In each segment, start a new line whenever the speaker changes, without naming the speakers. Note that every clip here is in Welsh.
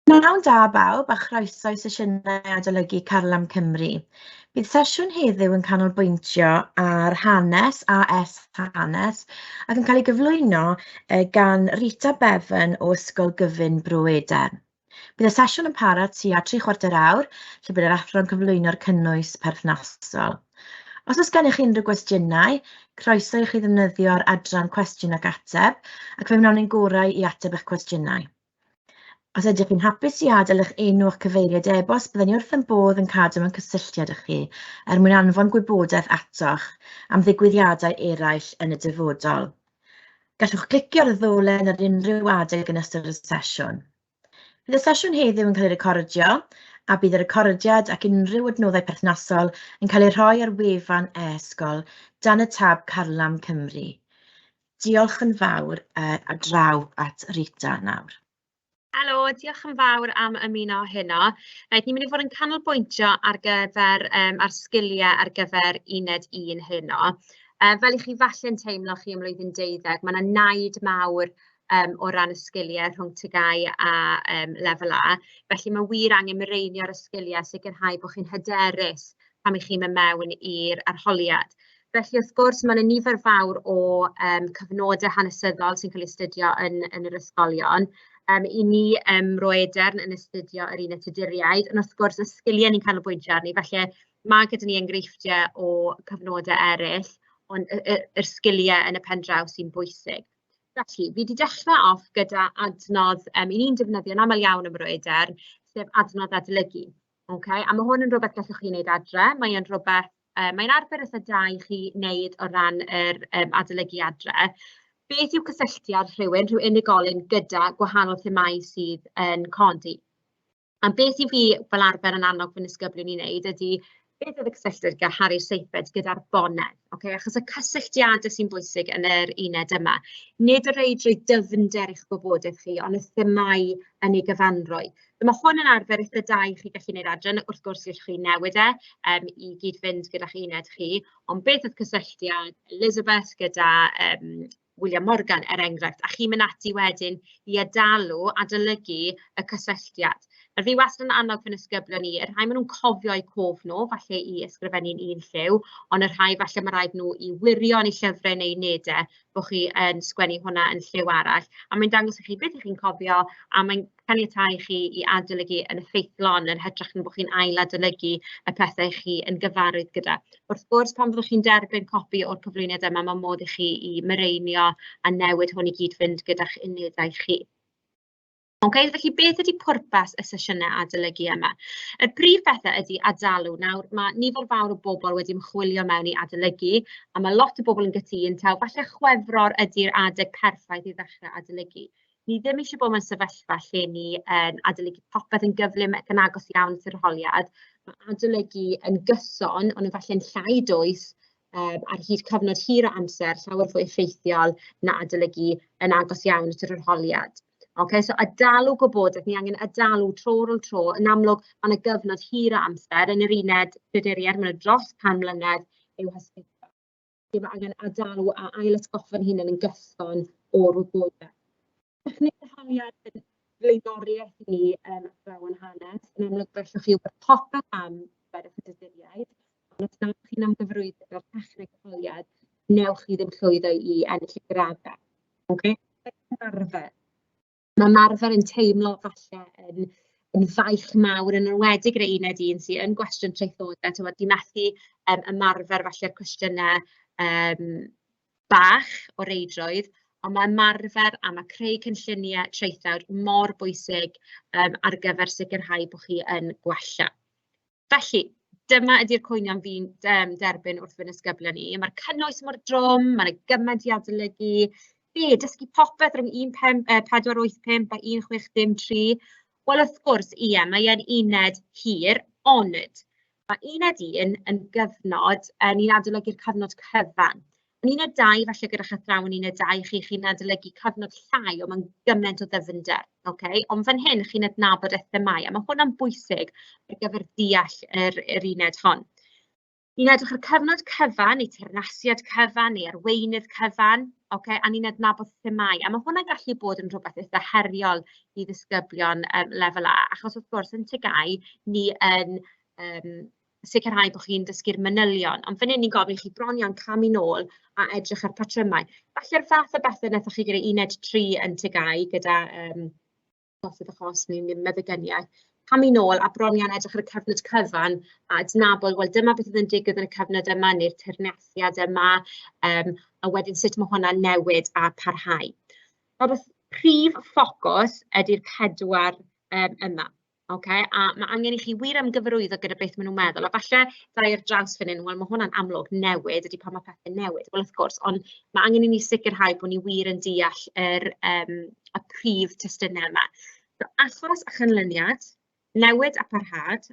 Pnawn da bawb a chroeso i sesiynau adolygu Carlam Cymru. Bydd sesiwn heddiw yn canolbwyntio ar hanes a hanes ac yn cael ei gyflwyno gan Rita Bevan o Ysgol Gyfun Bro Eden. Bydd y sesiwn yn para tua 3/4 awr, lle bydd yr athro'n cyflwyno'r cynnwys perthnasol. Os oes gennych chi unrhyw gwestiynau, croeso i chi ddefnyddio'r adran cwestiwn ac ateb, ac fe wnawn ni'n gorau i ateb eich cwestiynau. Os ydych chi'n hapus i adael eich enw o'ch cyfeiriad e-bost, byddwn ni wrth yn bodd yn cadw mewn cysylltiad â chi mwyn anfon gwybodaeth atoch am ddigwyddiadau eraill yn y dyfodol. Gallwch clicio ar y ddolen ar unrhyw adeg yn ystod y sesiwn. Bydd y sesiwn heddiw yn cael ei recordio, a bydd y recordiad ac unrhyw adnoddau perthnasol yn cael ei rhoi ar wefan e-sgol dan y tab Carlam Cymru. Diolch yn fawr a draw at Rita nawr.
Helo, diolch yn fawr am ymuno heno. Ni'n mynd i fod yn canolbwyntio ar gyfer ar sgiliau ar gyfer uned 1 heno. Fel i chi falle'n teimlo chi ym mlwyddyn 12, mae yna naid mawr o ran y sgiliau rhwng TGAU a lefel A. Felly mae wir angen mireinio'r sgiliau sicrhau bod chi'n hyderus pam 'ych chi'n mynd mewn i'r arholiad. Felly wrth gwrs mae yna nifer fawr o cyfnodau hanesyddol sy'n cael ei astudio yn yr ysgolion. I ni Bro Eden yn astudio yr uned tuduriaid, ond wrth gwrs y sgiliau ni'n canolbwyntio arni, felly mae gyda ni enghreifftiau o cyfnodau eraill, ond yr sgiliau yn y pen draw sy'n bwysig. Felly, fi wedi dechrau off gyda adnodd i ni'n defnyddio'n aml iawn ym Bro Eden, sef adnodd adolygu. Okay? A mae hwn yn rhywbeth gallwch chi wneud adre, mae'n arfer eitha da i chi wneud o ran yr adolygu adre. Beth yw cysylltiad rhyw unigolyn gyda gwahanol themau sydd yn codi? A beth i fi fel arfer yn annog fy nisgyblion i wneud ydy beth oedd y cysylltiad gyda Harry Seifert gyda'r bonedd, okay? Achos y cysylltiadau sy'n bwysig yn yr uned yma. Nid y rhaid drwy dyfnder eich gwybodaeth chi, ond y themau yn ei gyfanrwy. Mae hwn yn arfer eitha da i chi gallu gwneud adran, wrth gwrs gallwch chi newid i gyd-fynd gyda'ch uned chi, ond beth oedd cysylltiad Elizabeth gyda William Morgan, enghraifft, a chi'n mynd ati wedyn i adolygu y cysylltiad. Fi wastad yn annog fy nisgyblion ni, y rhai maen nhw'n cofio eu cof nhw, falle i ysgrifennu'n un lliw, ond y rhai falle mae rhaid nhw i wirio yn eu llyfrau neu unedau bod chi yn sgwennu hwnna yn lliw arall. A mae'n dangos i chi beth ych chi'n cofio, a mae'n caniatáu chi i adolygu yn effeithlon yn hytrach na bod chi'n ail-adolygu y pethau chi yn gyfarwydd gyda. Wrth gwrs, pan fyddwch chi'n derbyn copi o'r cyflwyniad yma, mae modd i chi i mireinio a newid hwn i gyd fynd gyda'ch unedau chi. Okay, felly beth ydy pwrpas y sesiynau adolygu yma? Y prif bethau ydy adalw. Nawr, mae nifer fawr o bobl wedi ymchwilio mewn i adolygu, a mae lot o bobl yn gytun, taw falle chwefror ydy'r adeg perffaith i ddechrau adolygu. Ni ddim eisiau bod mewn sefyllfa lle ni yn adolygu popeth yn gyflym ac yn agos iawn at yr arholiad. Mae adolygu yn gyson, ond yn falle'n llai dwys ar hyd cyfnod hir o amser, llawer fwy effeithiol na adolygu yn agos iawn at yr arholiad. Okay, so adalw gwybodaeth, ni angen adalw tro ar ôl tro. Yn amlwg, mae'n y gyfnod hir o amser yn yr uned tuduriaid, mae'n dros 100 mlynedd i'w hysbysebu. Mae angen adalw a ail-atgoffa'n hunain yn gyson o'r wybodaeth. Technig arholiad yn flaenoriaeth ni athrawon hanes. Yn amlwg, gallwch chi wybod popeth am ferch y tuduriaid, ond os nad chi'n amgyfrwydd gyda'r technig arholiad, newch chi ddim llwyddo i ennill y graddau. Okay? Mae ymarfer yn teimlo falle yn faich mawr yn enwedig gyda uned 1 sydd yn gwestiwn traethodau. Di methu ymarfer falle'r cwestiynau bach o reidrwydd, ond mae ymarfer a mae creu cynlluniau traethawd mor bwysig ar gyfer sicrhau bod chi yn gwella. Felly, dyma ydy'r cwynion fi'n derbyn wrth fy nisgyblion ni. Mae'r cynnwys mor drwm, mae'n gymaint i adolygu, dysgu popeth rhwng 1485 a 1603. Wel, wrth gwrs, mae'n uned hir, ond mae uned 1 yn gyfnod, ni'n adolygu'r cyfnod cyfan. Yn uned 2, falle gyda'ch athrawon uned 2, chi'n adolygu cyfnod llai, ond mae'n gymaint o ddyfnder. Okay? Ond fan hyn, chi'n adnabod y themau, a mae hwnna'n bwysig ar gyfer deall yr uned hon. Ni'n edrych ar cyfnod cyfan, neu teyrnasiad cyfan, neu arweinydd cyfan, okay? A ni'n adnabod themau. A mae hwnna'n gallu bod yn rhywbeth eitha heriol i ddisgyblion lefel A, achos wrth gwrs yn TGAU ni yn sicrhau bod chi'n dysgu'r manylion. Ond fan hyn ni'n gofyn i chi bron iawn camu nôl a edrych ar patrymau. Falle'r fath o bethau wnaethoch chi gyda 1-3 yn TGAU gyda gosod achos neu'n meddygyniaeth. Camu nôl a bron iawn edrych ar y cyfnod cyfan a adnabod, wel, dyma beth oedd yn digwydd yn y cyfnod yma neu'r teyrnasiad yma, a wedyn sut mae hwnna'n newid a parhau. Rhywbeth prif ffocws ydy'r 4 yma. Okay? A mae angen i chi wir ymgyfarwyddo gyda beth maen nhw'n meddwl. A falle ddau ar draws fan hyn, wel, mae hwnna'n amlwg newid ydy pan mae pethau'n newid. Wel, wrth gwrs, ond mae angen i ni sicrhau bod ni wir yn deall y prif testunau yma. So, achos a chynlyniad, newid a parhad,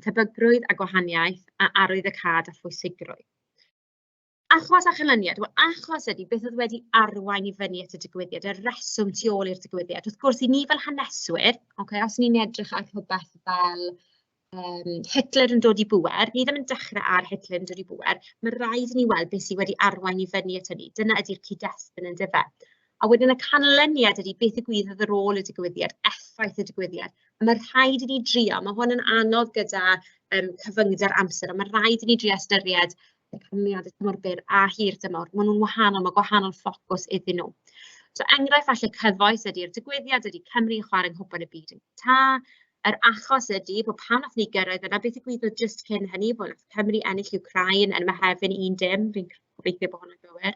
tebygrwydd a gwahaniaeth, a arwyddocâd a phwysigrwydd. Achos a chynlyniad, wel, achos ydy beth oedd wedi arwain i fyny at y digwyddiad, y reswm tu ôl i'r digwyddiad. Wrth gwrs, i ni fel haneswyr, okay, os ni'n edrych ar rhywbeth fel Hitler yn dod i bŵer, ni ddim yn dechrau ar Hitler yn dod i bŵer, mae rhaid i ni weld beth sydd wedi arwain i fyny at hynny. Dyna ydy'r cyd-destun yn dyfe. A wedyn y canlyniad ydy beth ddigwyddodd ar ôl y digwyddiad, effaith y digwyddiad. A mae rhaid i ni drio, mae hwn yn anodd gyda cyfyngder amser, a mae rhaid i ni drio ystyried y canlyniad y tymor byr a hir dymor. Maen nhw'n wahanol, mae gwahanol ffocws iddyn nhw. So enghraifft falle cyfoes ydy'r digwyddiad, ydy Cymru yn chwarae nghwpan y byd yn ta. Yr achos ydy bod pan nath ni gyrraedd yna, beth ddigwyddodd just cyn hynny, bod nath Cymru ennill Ukraine yn Mehefin 1-0, fi'n gobeithio bod hwnna'n gywir.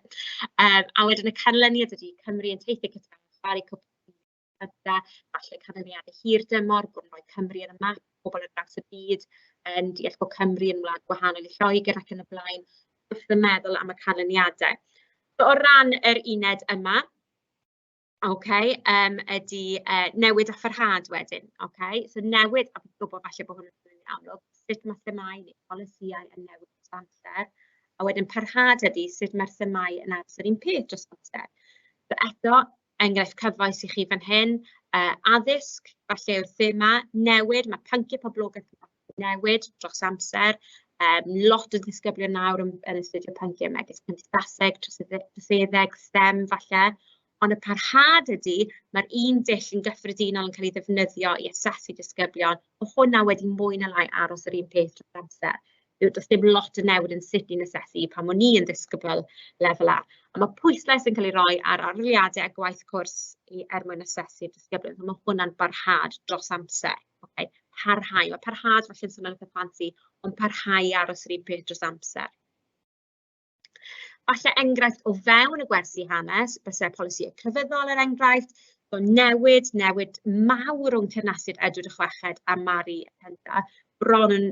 A wedyn y canlyniad ydy Cymru yn teithio gyda chwarae cwpan falle canlyniadau hir dymor, bod yn rhoi Cymru yn y map, pobl ar draws y byd, yn deall bod Cymru yn wlad gwahanol i Lloegr ac yn y blaen, wrth yn meddwl am y canlyniadau. So, o ran yr uned yma, ydy newid a pharhad wedyn. So, newid, a fi'n gwybod falle bod hwnna'n yn amlwg, sut mae themau neu polisïau yn newid dros amser. A wedyn parhad ydy sut mae'r themau yn aros yr un peth dros amser. So, eto, enghraifft cyfoes i chi fan hyn, addysg, falle yw'r thema, newid, mae pynciau poblogaeth yn newid dros amser, lot o ddisgyblion nawr yn astudio pynciau megis cymdeithaseg, troseddeg, STEM falle, ond y parhad ydy, mae'r un dull yn gyffredinol yn cael ei ddefnyddio i asesu disgyblion, o hwnna wedi mwy na lai aros yr un peth dros amser. Does dim lot o newid yn sut ni'n asesu pan o'n ni yn ddisgybl lefel A. A mae pwyslais yn cael ei roi ar arholiadau a gwaith cwrs mwyn asesu'r disgyblion. Mae hwnna'n barhad dros amser. Parhau. Mae parhad falle'n swnio'n eitha ffansi, ond parhau aros yr un peth dros amser. Falle enghraifft o fewn y gwersi hanes, bysau polisïau crefyddol yr enghraifft, so newid mawr rhwng teyrnasiad Edward y Chweched a Mari y Penta, bron yn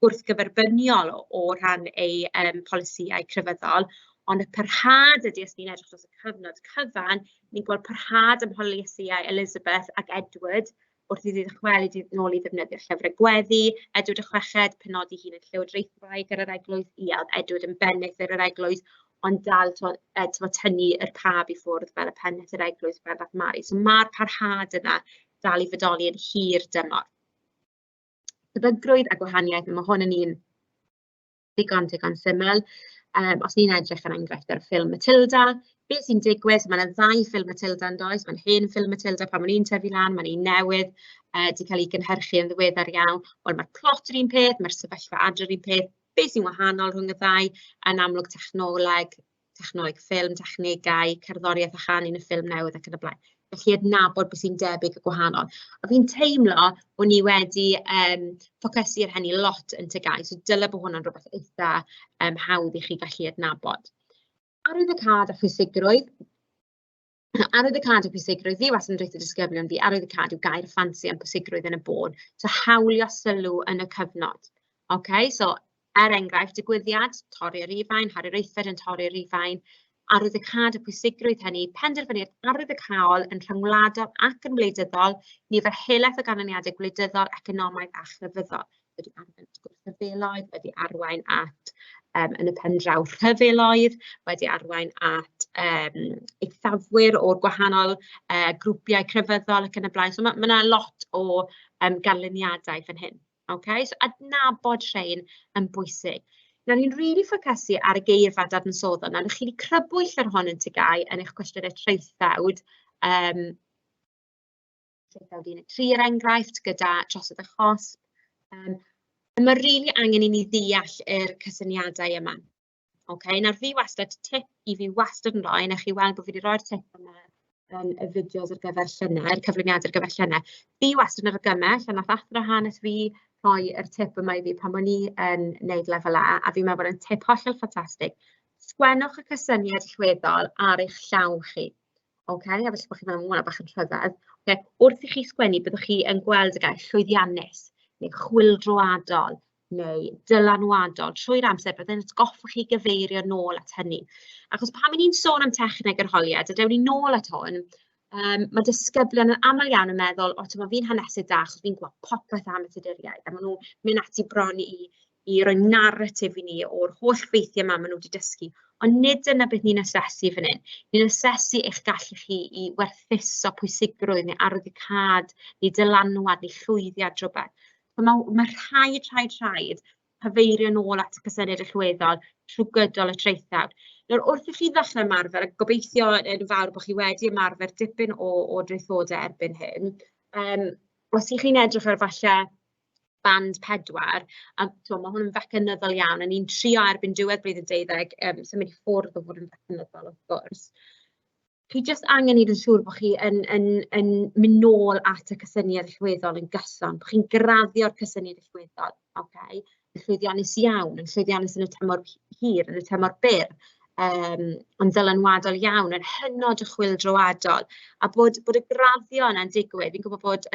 gwrthgyferbyniol o ran ei polisïau crefyddol, ond y parhad ydy os ni'n edrych dros y cyfnod cyfan, ni'n gweld parhad ym polisïau Elizabeth ac Edward, wrth i ddychwelyd nôl i ddefnyddio'r llyfrau gweddi, Edward y Chweched, penodi hun yn llywodraethwraig ar yr eglwys, Edward yn bennydd ar yr eglwys, ond dal tynnu yr pab i ffwrdd fel y pennydd yr eglwys fel fath Mari. So mae'r parhad yna dal i fodoli yn hir dymor. Tebygrwydd a gwahaniaeth, mae hwn yn un digon syml. Os ni'n edrych yn enghraifft ar y ffilm Matilda, beth sy'n digwydd, mae'n 2 ffilm Matilda yn does, mae'n hen ffilm Matilda pan mae'n un tyfu lan, mae'n un newydd, wedi cael ei gynhyrchu yn ddiweddar iawn, ond mae'r plot yr un peth, mae'r sefyllfa adrodd yr un peth, beth sy'n wahanol rhwng y ddau, yn amlwg technoleg ffilm, technegau, cerddoriaeth a chanu yn y ffilm newydd ac yn y blaen. Felly adnabod beth sy'n debyg a gwahanol. A fi'n teimlo bod ni wedi ffocysu ar hynny lot yn TGAU, so dyle bod hwnna'n rhywbeth eitha hawdd i chi gallu adnabod. Arwyddocâd a phwysigrwydd. Arwyddocâd a phwysigrwydd, fi wastad yn dweud y disgyblion fi, arwyddocâd yw gair ffansi am pwysigrwydd yn y bôn, so hawlio sylw yn y cyfnod. So, enghraifft, digwyddiad, torri'r Rhufain, Harri'r Eiffed yn torri'r Rhufain, arwyddocâd y pwysigrwydd hynny, penderfyniad arwyddocâol yn rhyngwladol ac yn wleidyddol, nifer helaeth o ganlyniadau gwleidyddol, economaidd a chrefyddol. Wedi arwain at gwrthryfeloedd, wedi arwain at yn y pen draw rhyfeloedd, wedi arwain at eithafwyr o'r gwahanol grwpiau crefyddol ac yn y blaen. So mae yna lot o ganlyniadau fan hyn. Okay? So adnabod rhain yn bwysig. Nawr ni'n rili ffocysu ar y geirfa dadansoddo. Nawr, chi wedi crybwyll ar hon yn tygau yn eich cwestiynau traethawd. Traethawd 1 er enghraifft, gyda trosedd y chosb. Mae rili angen i ni ddeall yr cysyniadau yma. Okay? Nawr, fi wastad, tip i fi wastad yn rhoi, neu chi weld bod fi wedi rhoi'r tip yma yn y fideos ar gyfer llynau, cyflwyniad ar gyfer llynau. Fi wastad yn argymell, a nath athro hanes fi rhoi yr tip yma i fi pan o'n i yn wneud lefel A fi'n meddwl bod yn tip hollol ffantastig. Sgwennwch y cysyniad llweddol ar eich llaw chi. Okay? A felly bod chi'n meddwl, hwnna bach yn rhyfedd. Okay? Wrth i chi sgwennu, byddwch chi yn gweld y gair llwyddiannus, neu chwyldroadol, neu dylanwadol. Trwy'r amser, byddai'n atgoffa chi gyfeirio nôl at hynny. Achos pan ni'n sôn am techneg arholiad, a dewn ni nôl at hwn, mae disgyblion yn aml iawn yn meddwl, o, tyma fi'n hanesydd da, achos fi'n gweld popeth am y tuduriaid, a maen nhw'n mynd ati bron i roi narratif i ni o'r holl ffeithiau yma maen nhw wedi dysgu. Ond nid yna beth ni'n asesu fan hyn. Ni'n asesu eich gallu chi i werthuso pwysigrwydd, neu arwyddocad, neu dylanwad, neu llwyddiad rhywbeth. Mae rhaid cyfeirio nôl at y cysyniad allweddol trwy gydol y traethawd. Nawr, wrth i chi ddechrau ymarfer, a gobeithio yn fawr bod chi wedi ymarfer dipyn o draethodau erbyn hyn, os i chi'n edrych ar falle band 4, a mae hwn yn fecanyddol iawn, a ni'n trio erbyn diwedd blwyddyn 12, symud i ffwrdd o fod yn fecanyddol, wrth gwrs. Chi jyst angen i ddyn siŵr bod chi yn mynd nôl at y cysyniad allweddol yn gyson, bod chi'n graddio'r cysyniad allweddol, okay? Yn llwyddiannus iawn, yn llwyddiannus yn y tymor hir, yn y tymor byr, yn ddylanwadol iawn, yn hynod y chwyldroadol, a bod y graddio yna'n digwydd. Fi'n gwybod bod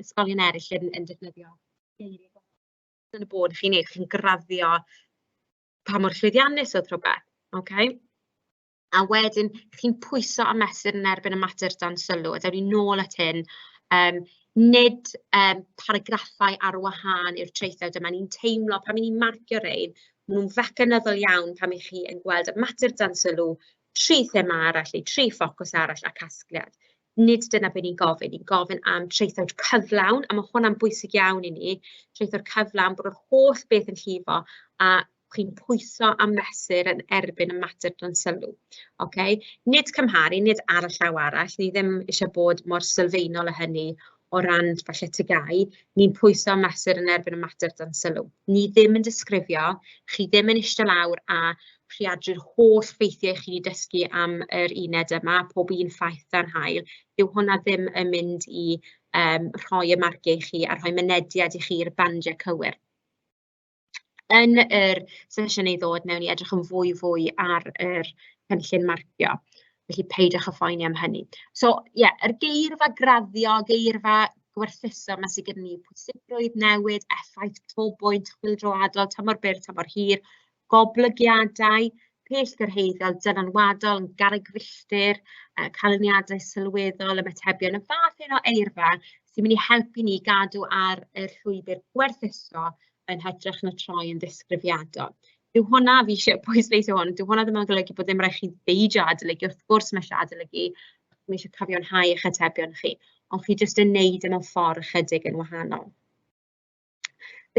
ysgolion eraill yn defnyddio geiriau yn y bod chi'n neud, chi'n graddio pa mor llwyddiannus oedd rhywbeth, okay? A wedyn, chi'n pwyso a mesur yn erbyn y mater dan sylw, a dewn ni nôl at hyn, nid paragraffau ar wahân i'r traethawd yma. Ni'n teimlo, pan ni'n marcio rein, maen nhw'n fecanyddol iawn pan ych chi yn gweld y mater dan sylw, 3 thema arall, 3 ffocws arall a casgliad. Nid dyna beth ni'n gofyn. Ni'n gofyn am traethawd cyflawn, a mae hwnna'n bwysig iawn i ni. Traethawd cyflawn, bod yr holl beth yn llifo, a chi'n pwyso a mesur yn erbyn y mater dan sylw. Okay? Nid cymharu, nid ar y llaw arall. Ni ddim eisiau bod mor sylfaenol y hynny o ran falle tygau. Ni'n pwyso a mesur yn erbyn y mater dan sylw. Ni ddim yn disgrifio, chi ddim yn eistedd lawr a rhiadru'r holl ffeithiau chi wedi dysgu am yr uned yma, pob un ffaith dan hael. Dyw hwnna ddim yn mynd i rhoi y marciau i chi a rhoi mynediad i chi i'r bandiau cywir. Yn yr sesiwn ei ddod, newn ni edrych yn fwy ar yr cynllun marcio. Felly peidiwch â phoeni am hynny. So, yr geirfa graddio, geirfa gwerthuso yma sydd gyda ni, pwysigrwydd newid, effaith tobwynt, chwyldroadol, tymor byr, tymor hir, goblygiadau, pellgyrhaeddol, dylanwadol, garreg filltir, canlyniadau sylweddol, ymatebion, y fath hyn o eirfa sy'n mynd i helpu ni gadw ar y llwybr gwerthuso yn hytrach na troi yn ddisgrifiadol. Dyw hwnna, fi eisiau pwysleisio hwn, dyw hwnna ddim yn golygu bod ddim rhaid chi beidio adolygu, wrth gwrs mae eisiau adolygu, mae eisiau cyfiawnhau eich atebion chi, ond chi jyst yn neud yn ffordd ychydig yn wahanol.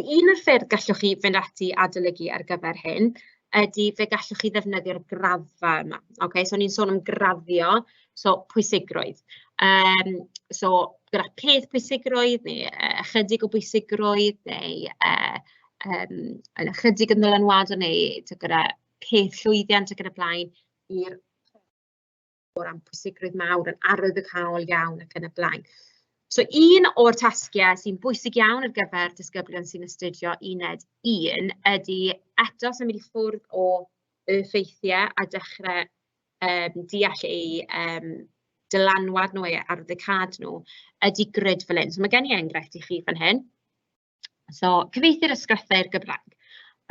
Un o'r ffyrdd gallwch chi fynd ati adolygu ar gyfer hyn, ydy fe gallwch chi ddefnyddio'r graddfa yma. Okay? So ni'n sôn am graddio, so pwysigrwydd. So gyda peth pwysigrwydd, neu ychydig o bwysigrwydd, neu yn ychydig yn ddylanwadol, neu gyda peth llwyddiant ac yn y blaen, i'r am pwysigrwydd mawr yn arwyddocaol iawn ac yn y blaen. So un o'r tasgiau sy'n bwysig iawn ar gyfer disgyblion sy'n astudio uned 1 ydy eto symud i ffwrdd o y ffeithiau a dechrau deall eu dylanwad nhw, eu arwyddocad nhw, ydy grid fel hyn. So mae gen i enghraifft i chi fan hyn. So cyfieithu'r ysgrifau i'r Gymraeg.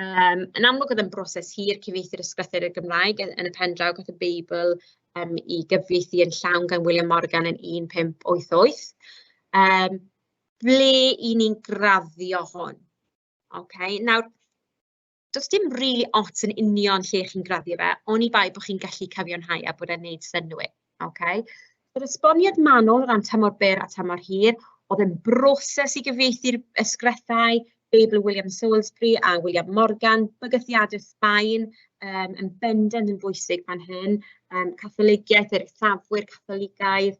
Yn amlwg oedd yn broses hir cyfieithu'r ysgrifau i'r Gymraeg yn y pen draw gath y Beibl i gyfieithu yn llawn gan William Morgan yn 1588. Ble i ni'n graddio hwn. Okay? Nawr, does dim rili ots yn union lle chi'n graddio fe, ond i bai bod chi'n gallu cyfiawnhau a bod e'n neud synnwyr. Okay? Yr esboniad manwl o ran tymor byr a tymor hir, oedd yn broses i gyfieithu'r ysgrifau, Beibl William Salisbury a William Morgan, bygythiadau Sbaen yn bendant yn bwysig fan hyn, Catholigiaeth, yr eithafwyr Catholigaidd,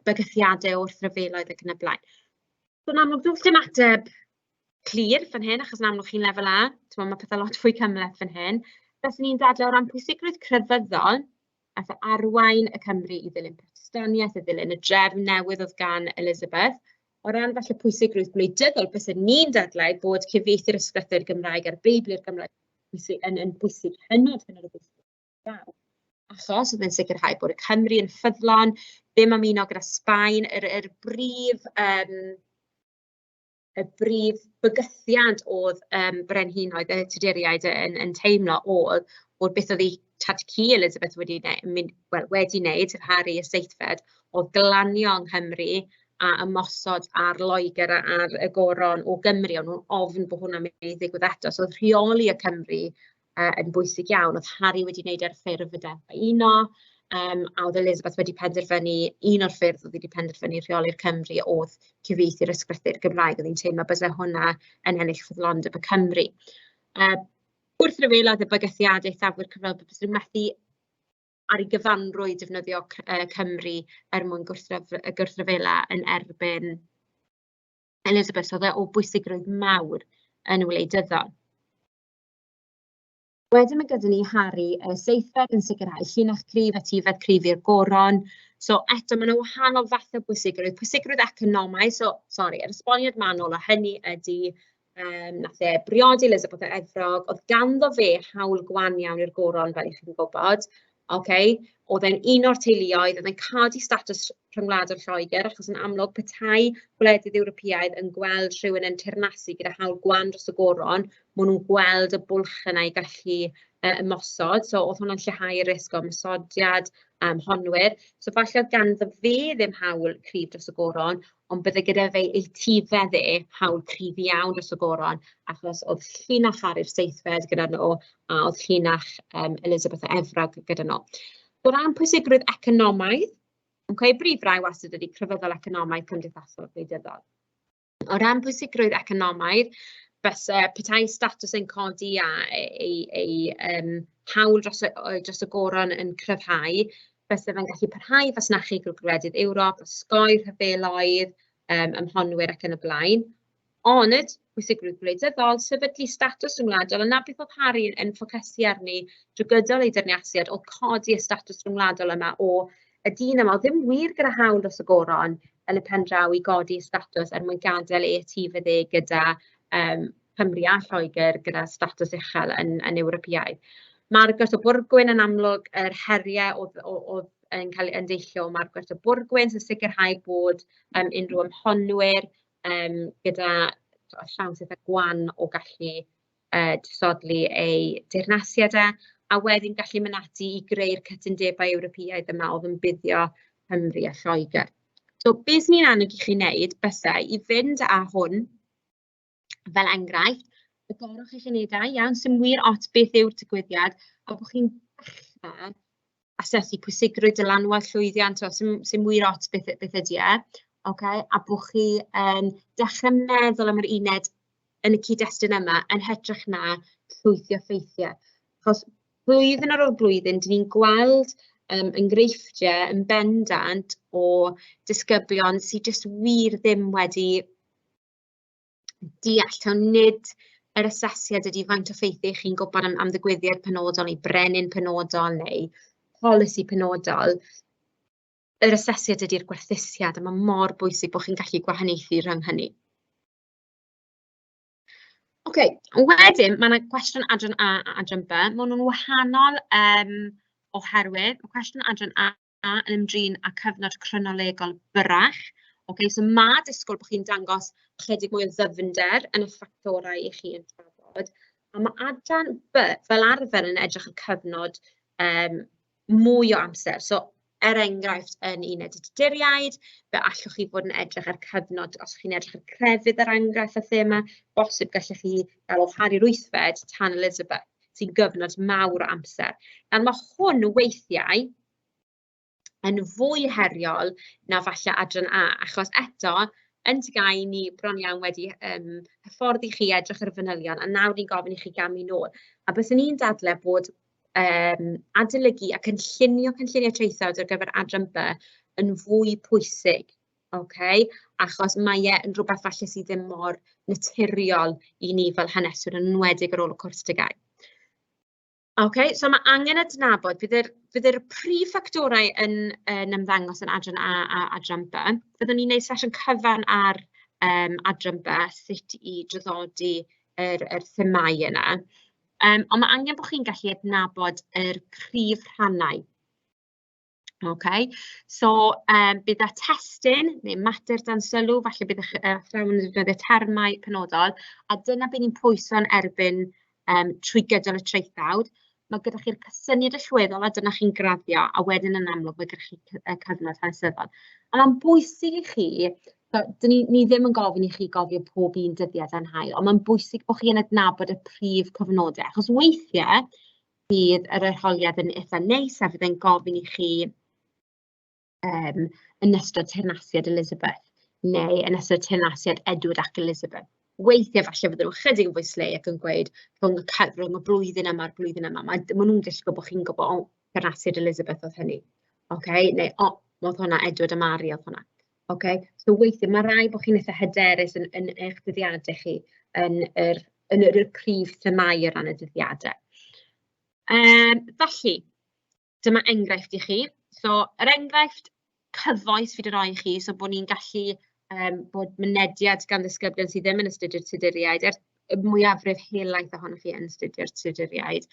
bygythiadau wrth ryfeloedd ac yn y blaen. So, yn amlwg, dwi'n dim ateb clir fan hyn, achos yn amlwg chi'n lefel A, mae pethau lot fwy cymhleth fan hyn. Beth ni'n dadlau o ran pwysigrwydd crefyddol, a arwain y Cymru i ddilyn Protestaniaeth, i ddilyn y drefn newydd oedd gan Elizabeth. O ran falle pwysigrwydd gwleidyddol, beth ni'n dadlau bod cyfieithu'r ysgrythur Gymraeg a'r Beibl i'r Gymraeg yn bwysig hynod o bwysig iawn. Achos oedd yn sicrhau bod y Cymru yn ffyddlon, ddim ymuno gyda Sbaen, y brif bygythiad oedd brenhinoedd y Tuduriaid yn teimlo oedd bod beth oedd ei tadcu Elizabeth wedi wneud, sef Harry y Seithfed, o glanio yng Nghymru a ymosod ar Loegr a'r y goron o Gymru, ond nhw'n ofn bod hwnna'n mynd i ddigwydd eto. So oedd rheoli y Cymru yn bwysig iawn. Oedd Harry wedi wneud ar ffurf y deddfa uno, a oedd Elizabeth wedi penderfynu, un o'r ffyrdd oedd wedi penderfynu rheoli'r Cymru oedd cyfieithu'r ysgrythur Gymraeg. Oedd hi'n teimlo byddai hwnna yn ennill ffyddlondeb y Cymru. Wrth ryfeloedd y bygythiadau eithafwyr cyfrol, bys nhw'n methu ar ei gyfanrwydd defnyddio Cymru mwyn gwrthryfela yn erbyn Elizabeth, oedd o bwysigrwydd mawr yn wleidyddol. Wedyn mae gyda ni Harry y Seithfed yn sicrhau llinach cryf a tifedd cryf i'r goron. So eto, mae yna wahanol fath o bwysigrwydd. Pwysigrwydd economaidd, yr esboniad manwl o hynny ydy nath e briodi Elizabeth o Efrog, oedd ganddo fe hawl gwan iawn i'r goron, fel i chi'n gwybod. Oedd e'n un o'r teuluoedd, oedd e'n cadw statws rhyngwladol Lloegr, achos yn amlwg petai gwledydd Ewropeaidd yn gweld rhywun yn teyrnasu gyda hawl gwan dros y goron, maen nhw'n gweld y bwlch yna i gallu ymosod. So oedd hwnna'n lleihau'r risg o ymosodiad honwyr. So falle oedd ganddo fe ddim hawl cryf dros y goron, ond bydde gyda fe ei tifedd hawl cryf iawn dros y goron, achos oedd llinach Harry'r Seithfed gyda nhw, a oedd llinach Elizabeth o Efrog gyda nhw. O ran pwysigrwydd economaidd, brif rai wastad ydy crefyddol economaidd cymdeithasol gwleidyddol. O ran pwysigrwydd economaidd, petai statws yn codi a ei hawl dros y goron yn cryfhau, byse fe'n gallu parhau fasnachu gwledydd Ewrop, osgoi rhyfeloedd, ymhonwyr ac yn y blaen. Ond, pwysigrwydd gwleidyddol, sefydlu statws rhyngwladol, yna beth oedd Harry yn ffocysu arni drwy gydol ei dirniasiad o codi y statws rhyngwladol yma o y dyn yma, ddim wir gyda hawl dros y goron yn y pen draw i godi statws mwyn gadael ei tifedd gyda Cymru a Lloegr gyda statws uchel yn Ewropeaidd. Margaret o Bwrgwyn yn amlwg yr heriau oedd yn cael ei deillio o Margaret o Bwrgwyn, sy'n sicrhau bod unrhyw ymhonwyr gyda siawns eitha gwan o gallu disodli ei deyrnasiadau, a wedyn gallu mynd ati i greu'r cytundebau Ewropeaidd yma oedd yn buddio Cymru a Lloegr. So, beth ni'n annog i chi wneud, bysau, i fynd â hwn fel enghraifft, y gorwch eich unedau, iawn, sy'n wir ot beth yw'r digwyddiad, a bod chi'n dechrau asesu pwysigrwydd dylanwad llwyddiant, sy'n wir ot beth ydy e, a bod chi yn dechrau meddwl am yr uned yn y cyd-destun yma yn hytrach na llwythio ffeithiau. Achos blwyddyn ar ôl blwyddyn, dyn ni'n gweld enghreifftiau yn bendant o disgyblion sydd jyst wir ddim wedi deall taw nid yr asesiad ydy faint o ffeithiau chi'n gwybod am ddigwyddiad penodol neu brenin penodol neu polisi penodol. Yr asesiad ydy'r gwerthusiad, a mae mor bwysig bod chi'n gallu gwahaniaethu rhwng hynny. Wedyn, mae yna cwestiwn adran A a adran B. Mae nhw'n wahanol oherwydd. Mae cwestiwn adran A yn ymdrin â cyfnod chronolegol byrrach. So mae disgwyl bod chi'n dangos chydig mwy o ddyfnder yn y ffactorau i chi yn trafod. A mae adran B fel arfer yn edrych ar cyfnod mwy o amser. So, enghraifft yn uned y Tuduriaid, fe allwch chi fod yn edrych ar cyfnod, os chi'n edrych ar crefydd yr enghraifft y thema, bosib gallwch chi gael o Harry'r Wythfed tan Elizabeth, sy'n gyfnod mawr o amser. A mae hwn weithiau yn fwy heriol na falle adran A, achos eto, yn tygau ni bron iawn wedi hyfforddi chi edrych ar y fanylion, a nawr ni'n gofyn i chi gamu nôl. A byswn ni'n dadlau bod adolygu a cynllunio traethawd ar gyfer adran B yn fwy pwysig. Achos mae yn rhywbeth falle sydd ddim mor naturiol i ni fel haneswyr yn enwedig ar ôl y cwrs tygau. So mae angen adnabod, fydd yr prif ffactorau yn ymddangos yn adran A a adran B. Fyddwn ni'n gwneud sesiwn cyfan ar adran B, sut i draddodi yr themau yna. Ond mae angen bod chi'n gallu adnabod yr prif rhannau. So bydd y testyn neu mater dan sylw, falle bydd eich athrawon yn defnyddio termau penodol, a dyna bydd ni'n pwyso yn erbyn trwy gydol y traethawd. Mae gyda chi'r cysyniad allweddol a dyna chi'n graddio, a wedyn yn amlwg mae gyda chi cyfnod hanesyddol. A mae'n bwysig i chi, ni ddim yn gofyn i chi gofio pob un dyddiad yn hael, ond mae'n bwysig bod chi'n adnabod y prif cyfnodau, achos weithiau bydd yr arholiad yn eitha neis a fydd yn gofyn i chi yn ystod teyrnasiad Elizabeth, neu yn ystod teyrnasiad Edward ac Elizabeth. Weithiau falle fydden nhw chydig yn fwy slei ac yn gweud rhwng y blwyddyn yma a'r blwyddyn yma. Mae nhw'n disgwyl bod chi'n gwybod teyrnasiad Elizabeth oedd hynny. Neu, oedd hwnna Edward a Mary oedd hwnna. So weithiau mae rai bod chi'n eitha hyderus yn eich dyddiadau chi yn yr prif themau o ran y dyddiadau. Felly, dyma enghraifft i chi. So, yr enghraifft cyfoes fi wedi rhoi i chi, so bod ni'n gallu bod mynediad gan ddisgyblion sydd ddim yn astudio tuduriaid, y mwyafrif helaeth ohonoch chi yn astudio'r tuduriaid.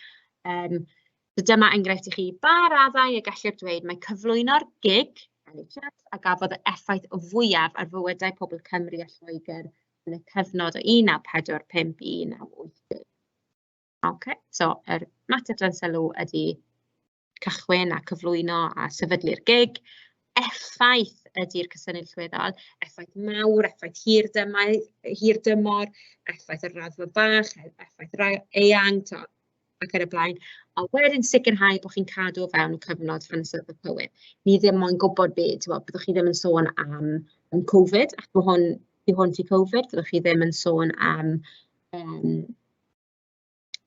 So dyma enghraifft i chi, ba raddau y gellir dweud mae cyflwyno'r gig a gafodd y effaith o fwyaf ar fywydau pobl Cymru a Lloegr yn y cyfnod o 1945 i 1980. So, yr mater dan sylw ydy cychwyn a cyflwyno a sefydlu'r gig. Effaith ydy'r cysyniad allweddol, effaith mawr, effaith hirdymor, effaith yr raddfa bach, effaith eang, ac yn y blaen. A wedyn sicrhau bod chi'n cadw o fewn y cyfnod hanesyddol cywir. Ni ddim moyn gwybod beth, byddwch chi ddim yn sôn am Covid, ac mae hwn ti Covid, byddwch chi ddim yn sôn am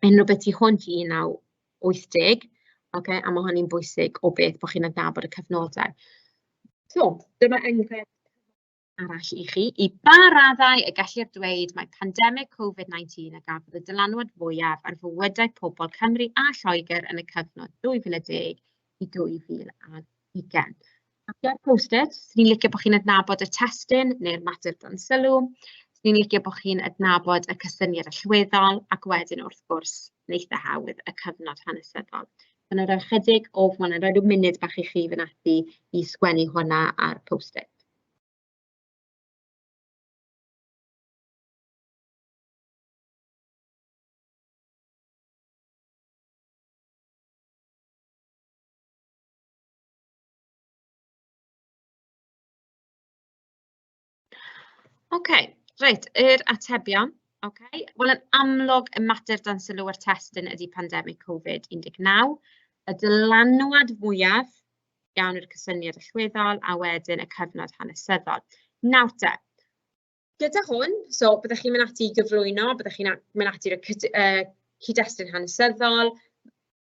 unrhyw beth i hwn ti 1980, a mae hwnny'n bwysig o beth bod chi'n adnabod y cyfnodau. So, dyma enghraifft arall i chi. I ba raddau y gellir dweud mae pandemig Covid-19 a gafodd y dylanwad fwyaf ar fywydau pobl Cymru a Lloegr yn y cyfnod 2010 i 2020. Ac ar post-it, ni'n licio bod chi'n adnabod y testyn neu'r mater dan sylw. Ni'n licio bod chi'n adnabod y cysyniad allweddol ac wedyn wrth gwrs neitha hawdd y cyfnod hanesyddol. Yna rhoi chydig o hwnna, rhoi rhyw munud bach i chi fynd ati i sgwennu hwnna ar post-it. Reit, yr atebion. Wel, yn amlwg, y mater dan sylw ar testyn ydy pandemig Covid-19. Y dylanwad fwyaf iawn yr cysyniad allweddol a wedyn y cyfnod hanesyddol. Nawr te, gyda hwn, so byddwch chi'n mynd ati i gyflwyno, byddwch chi'n mynd ati i'r cyd-destun hanesyddol.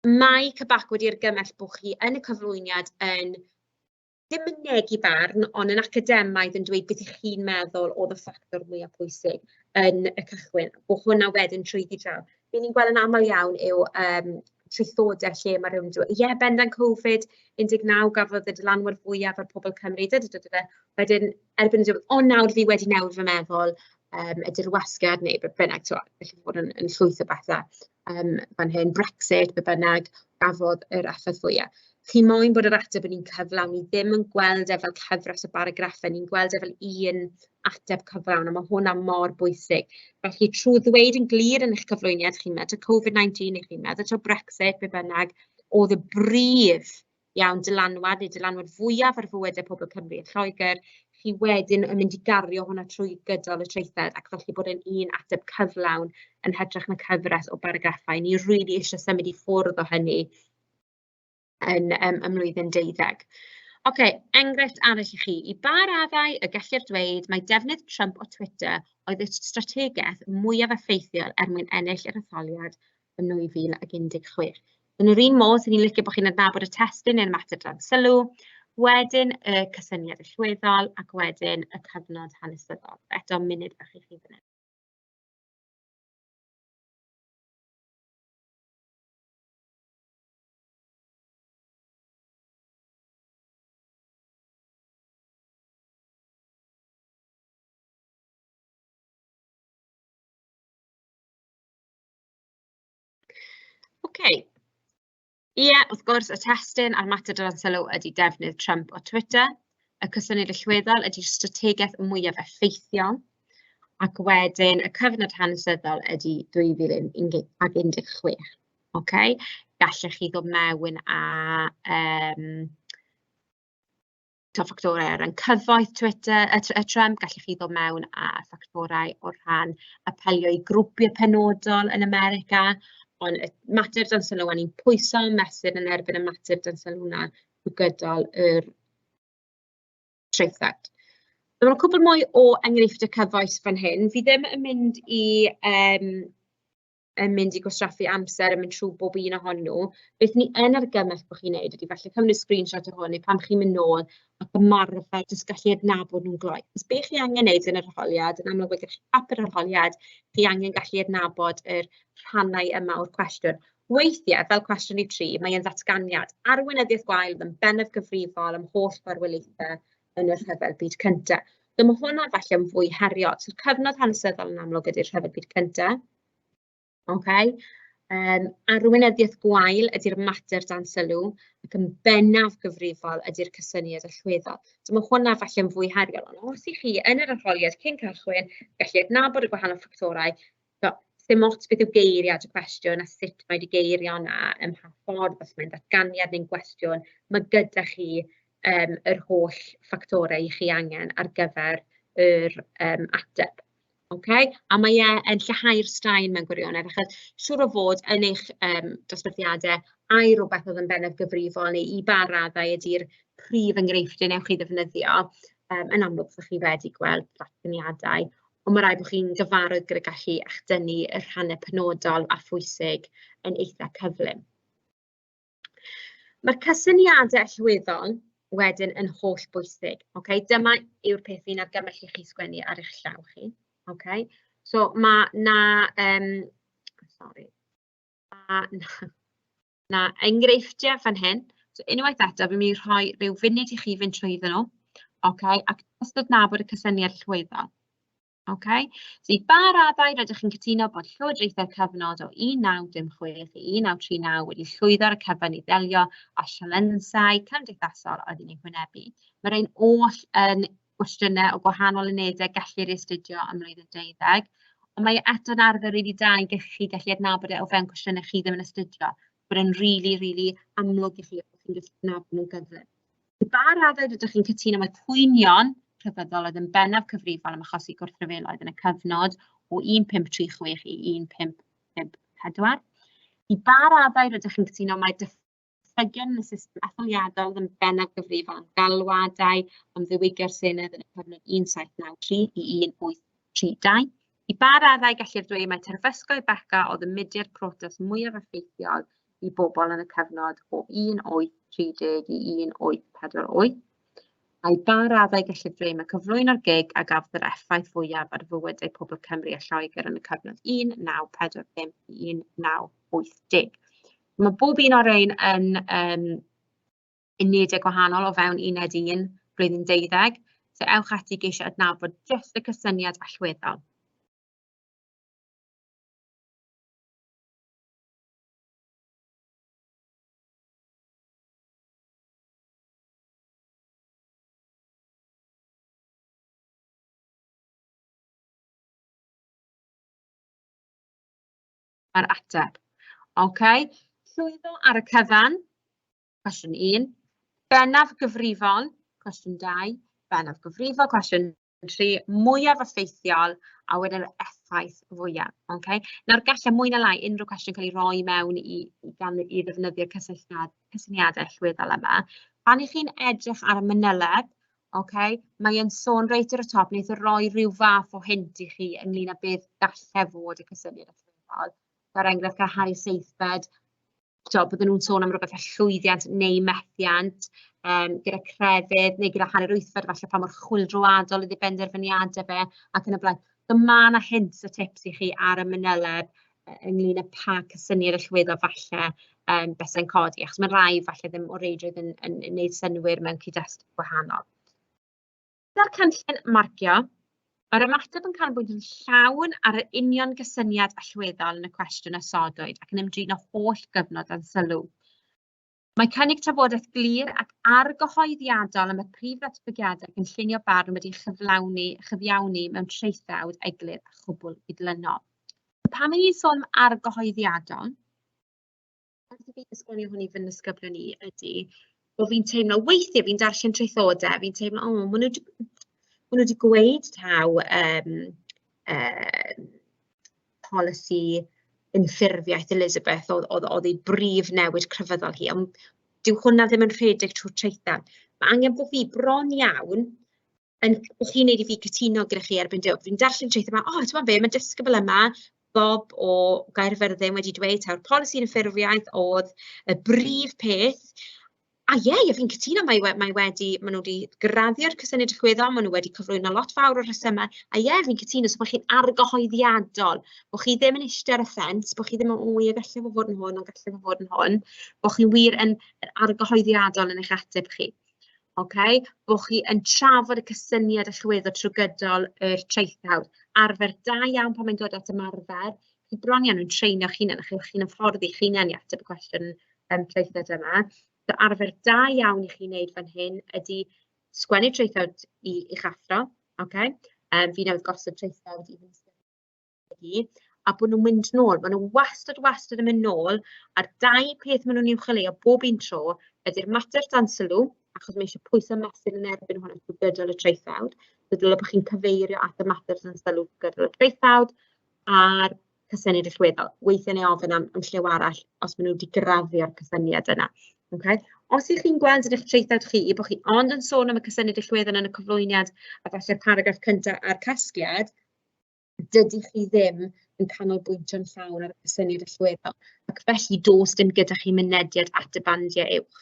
Mae Cybac wedi argymell bod chi yn y cyflwyniad yn ddim yn negu barn, ond yn academaidd yn dweud beth ych chi'n meddwl oedd y ffactor mwyaf pwysig yn y cychwyn. Bod hwnna wedyn trwyddi draw. Be ni'n gweld yn aml iawn yw traethodau lle mae rhywun yn dweud, bendant Covid-19 gafodd y dylanwad fwyaf ar pobl Cymru. Wedyn, erbyn yn dweud, nawr fi wedi newid fy meddwl, y dirwasgiad neu beth bynnag, felly bod yn llwyth o bethau fan hyn, Brexit, beth bynnag, gafodd yr effaith fwyaf. Chi moyn bod yr ateb yn un cyflawn, ni ddim yn gweld fel cyfres o baragraffau, ni'n gweld fel un ateb cyflawn, a mae hwnna mor bwysig. Felly, trwy ddweud yn glir yn eich cyflwyniad, chi'n meddwl Covid-19, neu chi'n meddwl Brexit, be bynnag, oedd y brif iawn dylanwad fwyaf ar fywydau pobl Cymru a Lloegr, chi wedyn yn mynd i gario hwnna trwy gydol y traethawd, ac felly bod yn un ateb cyflawn yn hytrach na cyfres o baragraffau. Ni rili eisiau symud i ffwrdd o hynny yn ymlwyddyn 12. Enghraifft arall i chi. I ba raddau y gellir dweud mae defnydd Trump o Twitter oedd y strategaeth mwyaf effeithiol mwyn ennill yr etholiad yn 2016. Yn yr un modd, ni'n licio bod chi'n adnabod y testyn neu'r mater dan sylw, wedyn y cysyniad allweddol ac wedyn y cyfnod hanesyddol. Eto munud bach i chi fan hyn. Ie, wrth gwrs, y testyn a'r mater dan sylw ydy defnydd Trump o Twitter. Y cysyniad allweddol ydy'r strategaeth mwyaf effeithiol. Ac wedyn, y cyfnod hanesyddol ydy 2016. Gallech chi ddod mewn a ffactorau o ran cyfoeth Twitter, y Trump, gallech chi ddod mewn a ffactorau o ran apelio i grwpiau penodol yn America, ond y mater dan sylw yn un pwyso mesur yn erbyn y mater dan sylw yna drwy gydol yr traethawd. Dyma cwbl mwy o enghreifftiau cyfoes fan hyn. Fi ddim yn mynd i gwastraffu amser yn mynd trwy bob un ohonyn. Beth ni yn argymell bod chi'n neud ydy falle cymryd screenshot o hwn neu pam chi'n mynd nôl ac ymarfer jyst gallu adnabod nhw'n gloi. Os be chi angen neud yn yr arholiad, yn amlwg wedi chi papur arholiad, chi angen gallu adnabod yr rhannau yma o'r cwestiwn. Weithiau, fel cwestiwn i 3, mae'n ddatganiad arweinyddiaeth gwael yn bennaf gyfrifol am holl farwolaethau yn yr rhyfel byd cyntaf. Dyma hwnna falle yn fwy heriol. So'r cyfnod hanesyddol yn amlwg ydy'r rhyfel byd cyntaf. Arweinyddiaeth gwael ydy'r mater dan sylw ac yn bennaf gyfrifol ydy'r cysyniad allweddol. Dyma hwnna falle yn fwy heriol. Ond os i chi yn yr arholiad cyn cychwyn gallu adnabod y gwahanol ffactorau, dim ots beth yw geiriad y cwestiwn a sut mae wedi geirio yna ym mha ffordd os mae'n datganiad neu'n gwestiwn, mae gyda chi yr holl ffactorau i chi angen ar gyfer yr ateb. A mae yn lleihau'r straen mewn gwirionedd, achos siŵr o fod yn eich dosbarthiadau ai rhywbeth oedd yn bennaf gyfrifol neu i ba raddau ydy'r prif enghreifftiau newch chi ddefnyddio. Yn amlwg, fyddwch chi wedi gweld ddatganiadau, ond mae rhaid bod chi'n gyfarwydd gyda gallu eich dynnu y rhannau penodol a phwysig yn eitha cyflym. Mae'r cysyniadau allweddol wedyn yn holl bwysig. Dyma yw'r peth fi'n argymell i chi sgwennu ar eich llaw chi. So mae na enghreifftiau fan hyn. So unwaith eto, fi'n mynd i rhoi rhyw funud i chi fynd trwyddo nhw. Ac jyst adnabod y cysyniad allweddol. So i ba raddau rydych chi'n cytuno bod llywodraethau'r cyfnod o 1916 i 1939 wedi llwyddo ar y cyfan i ddelio â sialensau cymdeithasol oedd yn ei wynebu. Mae'r ein oll yn gwestiynau o gwahanol unedau gellir ei astudio ym mlwyddyn 20, ond mae eto'n arfer rili da i chi gallu adnabod o fewn cwestiynau chi ddim yn astudio, bod e'n rili amlwg i chi os chi'n gallu adnabod nhw'n gyflym. I ba raddau rydych chi'n cytuno mae cwynion rhyfeddol oedd yn bennaf cyfrifol am achosi gwrthryfeloedd yn y cyfnod o 1536 i 1554. I ba raddau rydych chi'n cytuno mae diffygion yn y system etholiadol oedd yn bennaf gyfrifol am galwadau am ddiwygio'r Senedd yn y cyfnod 1793 i 1832. I ba raddau gellir dweud mae terfysgoedd Beca oedd yn mudiad protest mwyaf effeithiol i bobl yn y cyfnod o 1830 i 1848. A i ba raddau gellir dweud mae cyflwyno'r gig a gafodd yr effaith fwyaf ar fywydau pobl Cymru a Lloegr yn y cyfnod 1945 i 1980. Mae bob un o'r ein yn unedau gwahanol o fewn uned 1 blwyddyn 12, so ewch ati geisio adnabod jyst y cysyniad allweddol. Ar ateb. Llwyddo ar y cyfan, cwestiwn 1. Bennaf gyfrifol, cwestiwn 2. Bennaf gyfrifol, cwestiwn 3. Mwyaf effeithiol, a wedyn yr effaith fwyaf. Nawr gallai mwy na lai unrhyw cwestiwn cael ei roi mewn i ddefnyddio'r cysyniadau allweddol yma. pan i chi'n edrych ar y manyleb, mae e'n sôn reit ar y top, wneud o roi rhyw fath o hint i chi ynglyn â beth gallai fod y cysyniad allweddol. Er enghraifft gael Harry Seithfed, bydden nhw'n sôn am rhywbeth llwyddiant neu methiant, gyda crefydd neu gyda hanner wythfed, falle pa mor chwyldroadol ydy benderfyniadau fe, ac yn y blaen. So mae yna hints a tips i chi ar y manyleb ynglyn â pa cysyniad allweddol falle bysau'n codi, achos mae rai falle ddim o reidrwydd yn gwneud synwyr mewn cyd-destun gwahanol. Gyda'r cynllun marcio, mae'r ymateb yn canolbwyntio yn llawn ar yr union gysyniad allweddol yn y cwestiwn ysodwyd ac yn ymdrin â holl gyfnod yn sylw. Mae cynnig trafodaeth glir ac argyhoeddiadol am y prif ddatblygiadau cynllunio barn wedi'i chyfiawnu mewn traethawd eglur a chwbl gydlynol. Pam ni'n sôn am argyhoeddiadol, fi esbonio hwn i fy ddisgyblion ni ydy, bod fi'n teimlo weithiau fi'n darllen traethodau, fi'n teimlo, maen nhw wedi gweud taw polisi unffurfiaeth Elizabeth oedd ei brif newid crefyddol hi, ond dyw hwnna ddim yn rhedeg trwy'r traethawd. Mae angen bod fi bron iawn bod chi'n neud i fi cytuno gyda chi erbyn diwedd. Fi'n darllen traethawd yma, ti'n meddwl be, mae disgybl yma, Bob o Gaerfyrddin wedi dweud taw'r polisi unffurfiaeth oedd y brif peth. A fi'n cytuno, maen nhw wedi graddio'r cysyniad allweddol, maen nhw wedi cyflwyno lot fawr o rhesymau, a fi'n cytuno, so bod chi'n argyhoeddiadol, bod chi ddim yn eistedd ar y ffens, bod chi ddim yn gallu fod yn hwn, ond gallu fod yn hwn, bod chi'n wir yn argyhoeddiadol yn eich ateb chi. Bod chi yn trafod y cysyniad allweddol trwy gydol yr traethawd. Arfer da iawn pan mae'n dod at ymarfer. Chi bron iawn yn treinio chi'n hyfforddi chi'n i ateb y cwestiwn traethawd yma. So arfer da iawn i chi wneud fan hyn ydy sgwennu traethawd i'ch athro. Fi newydd gosod traethawd i fynd a bod nhw'n mynd nôl. Maen nhw wastad yn mynd nôl, a'r dau peth maen nhw'n uwchleuo bob un tro ydy'r mater dan sylw, achos mae eisiau pwysau mesur yn erbyn hwnna trwy gydol y traethawd. So dylai bod chi'n cyfeirio at y mater dan sylw gydol y traethawd a'r cysyniad allweddol. Weithiau neu ofyn am lliw arall os maen nhw wedi graddio'r cysyniad yna. Os ych chi'n gweld yn eich traethawd chi, bod chi ond yn sôn am y cysyniad allweddol yn y cyflwyniad a falle'r paragraff cyntaf a'r casgliad, dydy chi ddim yn canolbwyntio'n llawn ar y cysyniad allweddol, ac felly dos dim gyda chi mynediad at y bandiau uwch.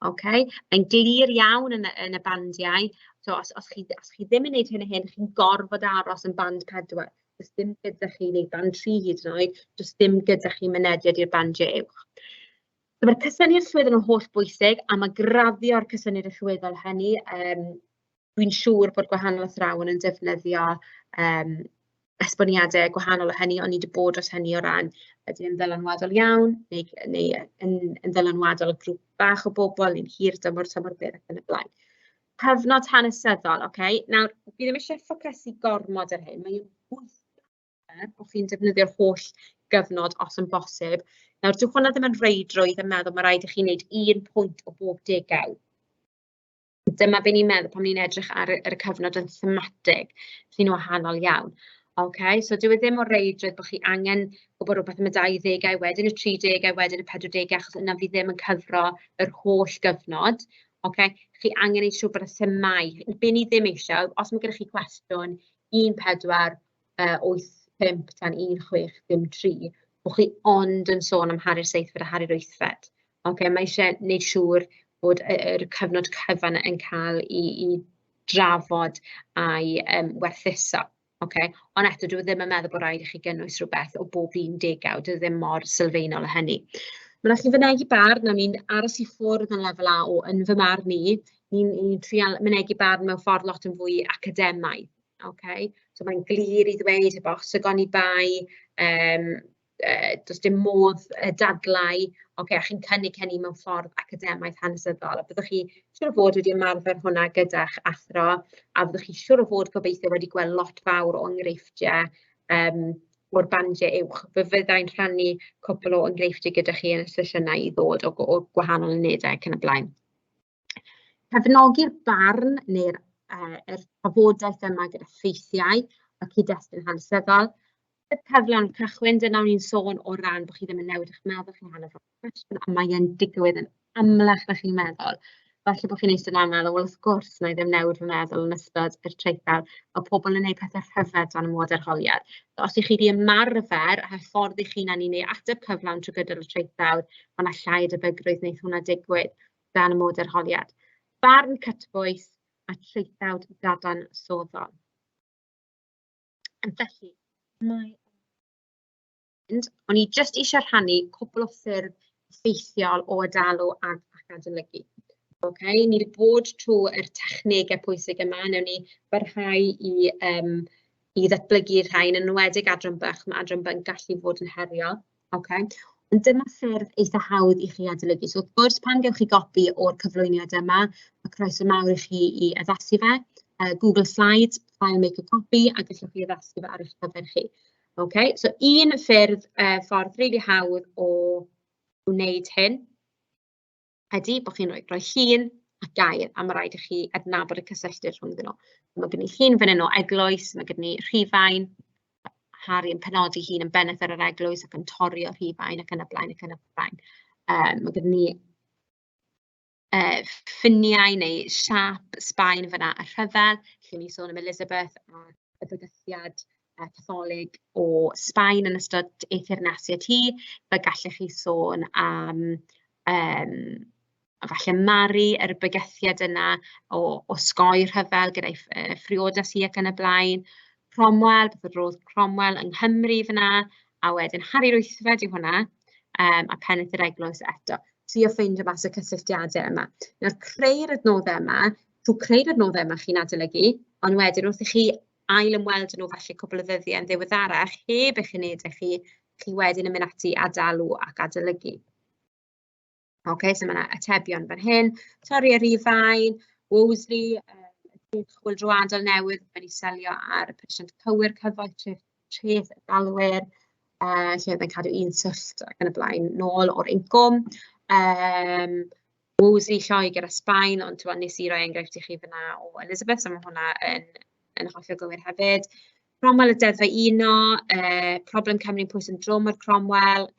Mae'n glir iawn yn y bandiau, so os chi ddim yn gwneud hyn, chi'n gorfod aros yn band 4. Does dim gyda chi, neu band 3 hyd yn oed, does dim gyda chi mynediad i'r bandiau uwch. So mae'r cysyniad allweddol yn holl bwysig, a mae graddio'r cysyniad allweddol hynny. Dwi'n siŵr bod gwahanol athrawon yn defnyddio esboniadau gwahanol o hynny, ond ni wedi bod dros hynny o ran ydy'n ddylanwadol iawn, neu yn ddylanwadol y grŵp bach o bobl, neu'n hir dymor byr ac yn y blaen. Cyfnod hanesyddol, Nawr, fi ddim eisiau ffocysu gormod ar hyn, mae'n bwysig bod chi'n defnyddio'r holl gyfnod os yn bosib. Nawr, dyw hwnna ddim yn reidrwydd yn meddwl mae rhaid i chi wneud 1 pwynt o bob 10. Dyma be ni'n meddwl pan ni'n edrych ar y cyfnod yn thematig, sy'n wahanol iawn. So dyw e ddim o reidrwydd bod chi angen gwybod rhywbeth am y 20au, wedyn y 30au, wedyn y 40au, achos yna fi ddim yn cyfro yr holl gyfnod. Chi angen ei siŵr bod y themau. Be ni ddim eisiau, os mae gennych chi cwestiwn 1485 tan 1653, bod chi ond yn sôn am Harri'r Seithfed a Harri'r Wythfed. Mae eisiau gwneud siŵr bod yr cyfnod cyfan yn cael ei drafod a'i werthuso. Ond eto, dwi ddim yn meddwl bod rhaid i chi gynnwys rhywbeth o bob 10, dwi ddim mor sylfaenol o hynny. Mae rhaid chi fynegu barn, a ni'n aros i ffwrdd yn lefel A o yn fy marn ni, ni'n trial mynegu barn mewn ffordd lot yn fwy academaidd. So mae'n glir i ddweud, os ygon i bai, does dim modd dadlau, a chi'n cynnig hynny mewn ffordd academaidd hanesyddol. A byddwch chi siŵr o fod wedi ymarfer hwnna gyda'ch athro, a byddwch chi siŵr o fod gobeithio wedi gweld lot fawr o enghreifftiau o'r bandiau uwch. Byddai'n rhannu cwpl o enghreifftiau gyda chi yn y sesiynau i ddod o gwahanol unedau ac yn y blaen. Cefnogi'r barn neu'r trafodaeth yma gyda ffeithiau a cyd-destun hanesyddol. Y cyfleon cychwyn, dyna ni'n sôn o ran bod chi ddim yn newid eich meddwl chi'n hanner o'r cwestiwn, a mae'n digwydd yn amlach na chi'n meddwl. falle bod chi'n eistedd yna meddwl, wel wrth gwrs, na i ddim newid fy meddwl yn ystod yr treithawd, mae pobl yn gwneud pethau rhyfedd dan y mod arholiad. So, os ych chi wedi ymarfer a hyfforddi chi'n i neu ateb cyflawn trwy gydol y treithawd, mae yna llai o debygrwydd wneith hwnna digwydd dan y mod arholiad. Barn cytbwys a treithawd dadansoddol. Felly, o'n i jyst eisiau rhannu cwbl o ffyrdd effeithiol o adalw ac adolygu. Okay? Ni wedi bod trwy'r technegau pwysig yma, newn ni barhau i ddatblygu rhain, yn enwedig adran bych, mae adran bych yn gallu fod yn heriol. Okay? Ond dyma ffyrdd eitha hawdd i chi adolygu. So, wrth gwrs, pan gewch chi gopi o'r cyflwyniad yma, mae croeso mawr i chi i addasu fe. Google Slides, file make a copy, a gallwch chi addasu fe ar eich cyfer chi. Okay? So, un ffyrdd, ffordd rili hawdd o wneud hyn, ydy bod chi'n rhoi llun a gair, a mae rhaid i chi adnabod y cysylltiad rhwngddyn nhw. Mae gen i llun fan hyn o eglwys, mae gen i rhifain, Harry yn penodi hun yn benneth ar yr eglwys ac yn torri o rhifain ac yn y blaen ac yn y blaen. Mae gen ni ffiniau neu siap Sbaen fyna y rhyfel, lle ni sôn am Elizabeth a y bygythiad Catholig o Sbaen yn ystod ei thirnasiad hi. Fe gallech chi sôn am falle Mari, yr bygythiad yna o sgoi rhyfel gyda'i phriodas hi ac yn y blaen. Cromwell, beth oedd roedd Cromwell yng Nghymru fyna, a wedyn Harri Rwythfed yw hwnna, a Peneth yr Eglwys eto. Trio ffeindio mas y cysylltiadau yma. Nawr, creu'r adnoddau yma, trwy creu'r adnoddau yma chi'n adolygu, ond wedyn wrth i chi ail ymweld nhw falle cwbl o ddyddiau yn ddiweddarach, heb eich unedau chi wedyn yn mynd ati adalw ac adolygu. Okay, so mae yna atebion fan hyn, torri ar rifain, Wolseley, chwyldroadol newydd, wedi selio ar y persiant cywir cyfoeth treth y galwyr, lle oedd yn cadw un syllt ac yn y blaen nôl o'r incwm. Wolseley Lloegr a Sbaen, ond nes i roi enghraifft i chi fyna o Elizabeth, so mae hwnna yn hollol gywir hefyd. Cromwell y deddfa uno, problem Cymru'n pwys yn drwm o'r Cromwell,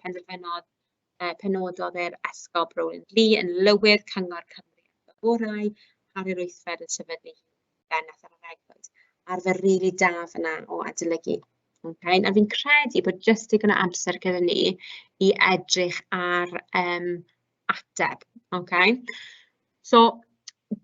penododd i'r e-sgol Rowland Lee yn lywydd cyngor Cymru a Gorau, Harri Rwythfed yn sefydlu benneth ar yr eglwys. Arfer rili da fyna o adolygu. Okay? A fi'n credu bod jyst digon o amser gyda ni i edrych ar ateb. Okay? So,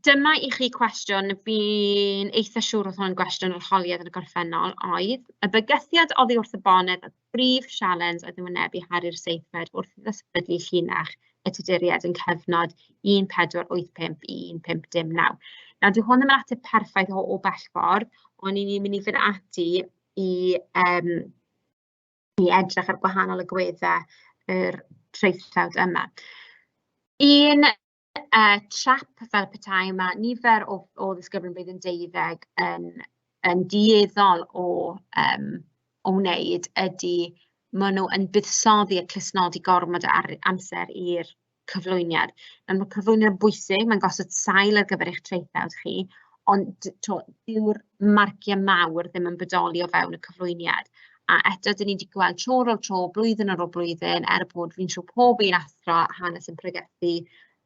dyma i chi cwestiwn, fi'n eitha siŵr oedd hwnna'n gwestiwn arholiad yn y gorffennol oedd, y bygythiad oddi wrth y bonedd a brif sialens oedd yn wynebu Harri'r Seithfed wrth i ddysbrydlu llinach y Tuduriaid yn cyfnod 1485-1509. Nawr, dyw hwn ddim yn ateb perffaith o bell ffordd, ond ni'n mynd i fynd ati i edrych ar gwahanol agweddau yr treithawd yma. Un trap fel petai yma, nifer o ddisgyblion blwyddyn 12 yn dueddol o wneud ydy maen nhw yn buddsoddi a clusnodi gormod ar amser i'r cyflwyniad. Mae cyflwyniad yn bwysig, mae'n gosod sail ar gyfer eich treithawd chi, ond dyw'r marciau mawr ddim yn bodoli o fewn y cyflwyniad. A eto, dyn ni wedi gweld tro ar ôl tro, blwyddyn ar ôl blwyddyn, bod fi'n siŵr pob un athro hanes yn pregethu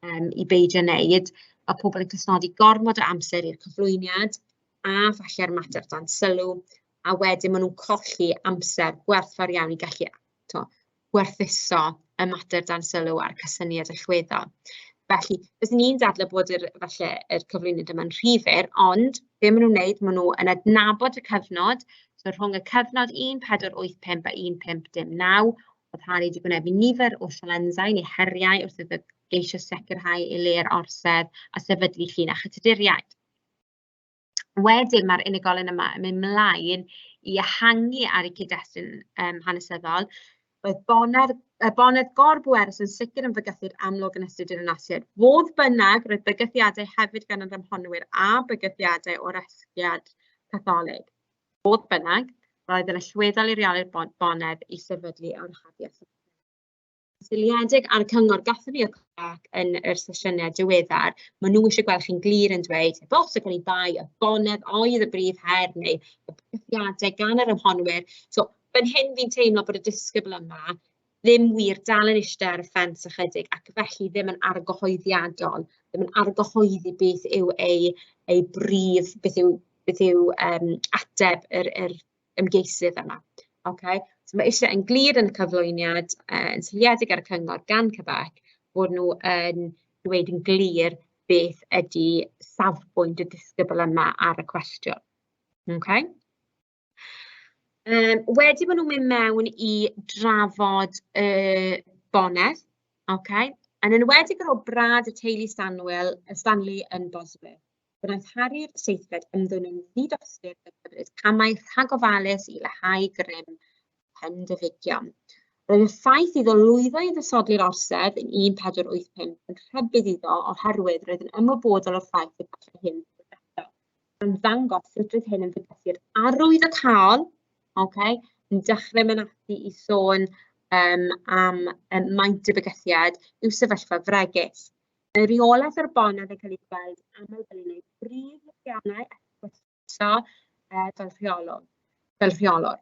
i beidio wneud, a pobl yn clusnodi gormod o amser i'r cyflwyniad, a falle'r mater dan sylw, a wedyn maen nhw'n colli amser gwerthfawr iawn i gallu gwerthuso y mater dan sylw a'r cysyniad allweddol. Felly, fyswn ni'n dadlau bod yr cyflwyniad yma'n rhifyr, ond be maen nhw'n wneud, maen nhw yn adnabod y cyfnod, so rhwng y cyfnod 1485 a 1519, oedd Harri wedi gwynebu nifer o sialensau neu heriau wrth iddo geisio sicrhau i le'r orsedd a sefydlu llinach y Tuduriaid. Wedyn mae'r unigolyn yma yn mynd mlaen i ehangu ar eu cyd-destun hanesyddol. Roedd bonedd gorbwerus yn sicr yn fygythu'r amlwg yn ystod yr unasiad. Fodd bynnag, roedd bygythiadau hefyd gan yr ymhonwyr a bygythiadau o'r esgiad Catholig. Fodd bynnag, roedd yn allweddol i reoli'r bonedd i sefydlu o'r chafiaeth. Syliedig ar y cyngor gathon ni yn yr sesiynau diweddar, maen nhw eisiau gweld chi'n glir yn dweud, bos o gael ei bai, y bonedd oedd y brif her neu y bygythiadau gan yr ymhonwyr. So, fan hyn fi'n teimlo bod y disgybl yma ddim wir dal yn eistedd ar y ffens ychydig ac felly ddim yn argyhoeddiadol, ddim yn argyhoeddi beth yw ei brif, beth yw ateb yr ymgeisydd yma. Okay? So mae eisiau yn glir yn y cyflwyniad, yn syliedig ar y cyngor gan Quebec, bod nhw yn dweud yn glir beth ydy safbwynt y disgybl yma ar y cwestiwn. Okay? Wedi bod nhw'n mynd mewn i drafod y bonedd, okay? Yn enwedig ar ôl brad y teulu Stanley yn Bosworth. Gwnaeth Harri'r seithfed ymddwyn yn ddidostir y hyfryd camau rhagofalus i leihau grym Pendifigion. Roedd y ffaith iddo lwyddo i ddisodli'r orsedd yn 1485 yn rhybudd iddo oherwydd roedd yn ymwybodol o'r ffaith y gallai hyn ddefnyddio. Yn ddangos sut roedd hyn yn fygythiad arwydd y cael, okay, yn dechrau mynd ati i sôn am maint y bygythiad yw sefyllfa fregus. Mae reolaeth yr bonedd yn cael ei gweld aml fel un o'i brif lwyddiannau ethwysio fel rheolwr.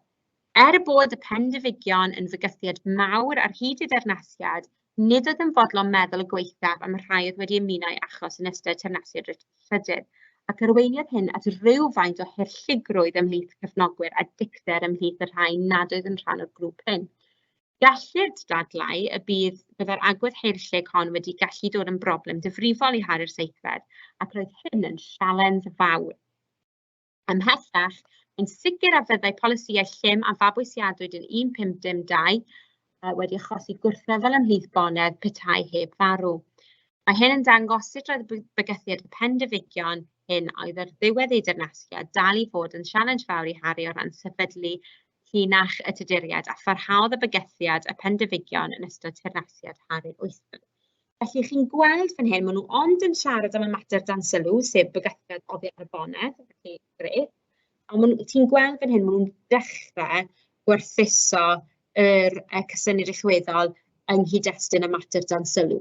Er bod y Pendifigion yn fygythiad mawr ar hyd y dernasiad, nid oedd yn fodlon meddwl y gweithaf am rhai oedd wedi ymunau achos yn ystod teyrnasiad rhydydd, ac arweiniodd hyn at rywfaint o hirlligrwydd ymhlith cyfnogwyr a dicter ymhlith y rhai nad oedd yn rhan o'r grŵp hyn. Gellir dadlau y byddai'r agwedd heirllig hon wedi gallu dod yn broblem difrifol i Harri'r seithfed, ac roedd hyn yn sialens fawr. Ymhellach, yn sicr a fyddai polisïau llym a fabwysiadwyd yn 1552 wedi achosi gwrthryfel ymhlith bonedd petai heb farw. Mae hyn yn dangos sut roedd bygythiad y Pendifigion hyn oedd ar ddiwedd ei dyrnasiad dal i fod yn sialens fawr i Harri o ran sefydlu llinach y Tuduriaid a pharhaodd y bygythiad y Pendifigion yn ystod teyrnasiad Harri'r wythfed. Felly chi'n gweld fan hyn, maen nhw ond yn siarad am y mater dan sylw, sef bygythiad oddi ar y bonedd, felly grêt. Ond ti'n gweld fan hyn, maen nhw'n dechrau gwerthuso yr cysyniad allweddol yng nghyd-destun y mater dan sylw.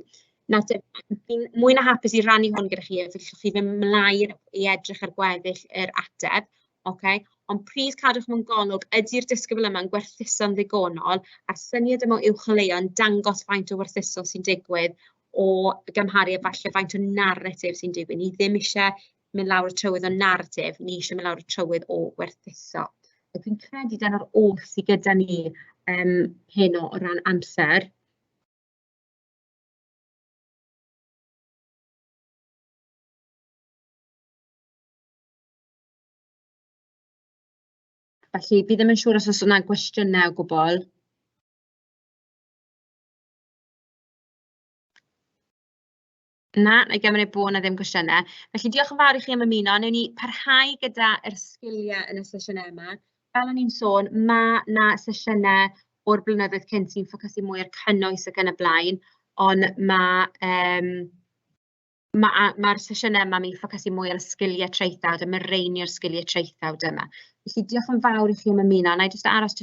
Nawr, fi'n mwy na hapus i rannu hwn gyda chi, felly chi fynd mlaen i edrych ar gweddill yr ateb, okay? Ond plis cadwch mewn golwg, ydy'r disgybl yma'n gwerthuso'n ddigonol, a'r syniad yma uwchleuon dangos faint o werthuso sy'n digwydd o gymharu efallai faint o narratif sy'n digwydd. Ni ddim eisiau mynd lawr y trywydd o narratif, ni eisiau mynd lawr y trywydd o werthuso. Dwi'n credu dyna'r oll sydd gyda ni heno o ran amser. Felly, fi ddim yn siŵr os yna gwestiynau o gwbl. Na, na gymryd bod na ddim gwestiynau. Felly, diolch yn fawr i chi am ymuno. Newn ni parhau gyda'r sgiliau yn y sesiynau yma. Fel o'n i'n sôn, na sesiynau o'r blynyddoedd cynt sy'n ffocysu mwy ar cynnwys ac yn y blaen, ond mae'r sesiynau yma mi'n ffocysu mwy ar y sgiliau traethawd, y mireinio'r sgiliau traethawd yma. Felly, diolch yn fawr i chi am ymuno. Na i jyst aros